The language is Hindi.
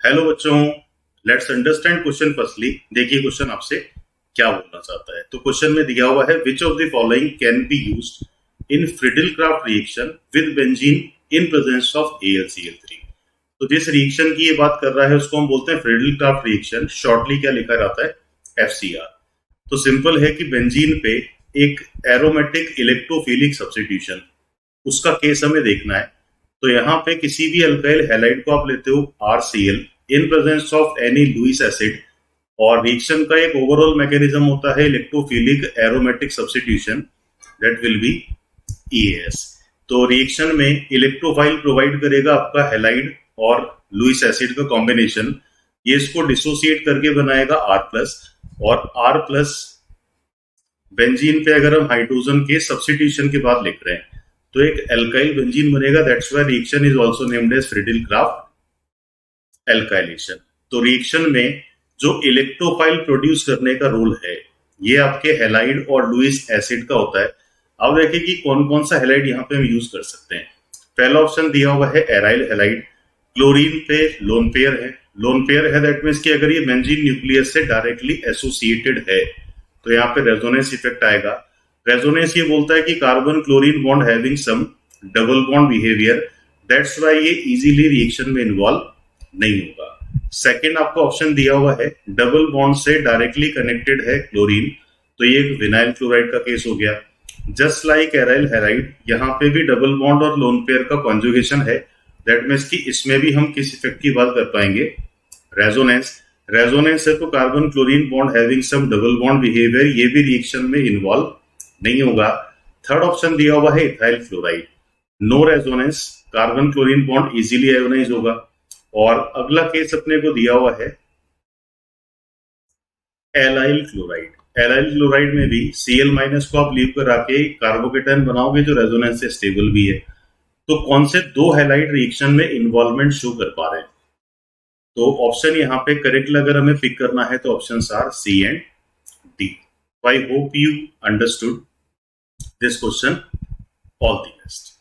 हेलो बच्चों, लेट्स अंडरस्टैंड क्वेश्चन फर्स्टली। देखिए क्वेश्चन आपसे क्या बोलना चाहता है। तो क्वेश्चन में दिया हुआ है which of the following can be used in Friedel-craft reaction with benzene in presence of AlCl3। तो जिस रिएक्शन की ये बात कर रहा है उसको हम बोलते हैं फ्रिडल-क्राफ्ट रिएक्शन। शॉर्टली क्या लिखा जाता है, FCR। तो सिंपल है कि बेंजीन पे एक एरोमेटिक इलेक्ट्रोफिलिक सब्स्टिट्यूशन, उसका केस हमें देखना है। तो यहाँ पे किसी भी अल्काइल हैलाइड को आप लेते हो RCl in presence of any Lewis acid, और रिएक्शन का एक ओवरऑल मैकेनिज्म होता है electrophilic aromatic substitution, that will be EAS। तो रिएक्शन में इलेक्ट्रोफाइल प्रोवाइड करेगा आपका हैलाइड और लुईस एसिड का कॉम्बिनेशन। ये इसको डिसोसिएट करके बनाएगा R+, और R+ बेंजीन पे अगर हम हाइड्रोजन के सब्स्टिट्यूशन के बाद लिख रहे हैं तो एक एल्काइल बेंजीन बनेगा। That's why reaction is also named as Friedel Crafts alkylation. तो रिएक्शन में जो इलेक्ट्रोफाइल प्रोड्यूस करने का रोल है ये आपके हैलाइड और लुईस एसिड का होता है। अब देखिए कि कौन कौन सा हैलाइड यहाँ पे हम यूज कर सकते हैं। पहला ऑप्शन दिया हुआ है एराइल हैलाइड। क्लोरीन पे लोन पेयर है, लोन पेयर है दैट मीन्स कि अगर ये बेंजीन न्यूक्लियस से डायरेक्टली एसोसिएटेड है तो यहाँ पे रेजोनेंस इफेक्ट आएगा। रेजोनेंस ये बोलता है कि carbon chlorine bond having some double bond behaviour, that's why ये इजीली रिएक्शन में इन्वॉल्व नहीं होगा। सेकंड आपको ऑप्शन दिया हुआ है डबल बॉन्ड से डायरेक्टली कनेक्टेड है क्लोरीन, तो ये एक विनाइल क्लोराइड का केस हो गया। जस्ट लाइक एराइल हैलाइड, यहाँ पे भी डबल बॉन्ड और लोन पेयर का कॉन्जुगेशन है, दैट मीन्स कि इसमें भी हम किस इफेक्ट की बात कर पाएंगे, रेजोनेंस। रेजोनेंस है तो carbon chlorine bond having some double bond behaviour, ये भी रिएक्शन में इन्वॉल्व नहीं होगा। थर्ड ऑप्शन दिया हुआ है ethyl fluoride, no resonance, carbon chlorine bond easily ionise होगा। और अगला केस अपने को दिया हुआ है एलाइल क्लोराइड। एलाइल क्लोराइड में भी Cl- को आप लीव करा के कार्बोकेटायन बनाओगे जो रेजोनेंस से स्टेबल भी है। तो कौन से दो हैलाइड रिएक्शन में इन्वॉल्वमेंट शो कर पा रहे हैं? तो ऑप्शन यहाँ पे करेक्ट अगर हमें पिक करना है तो option are C and D। I hope you understood this question. All the best.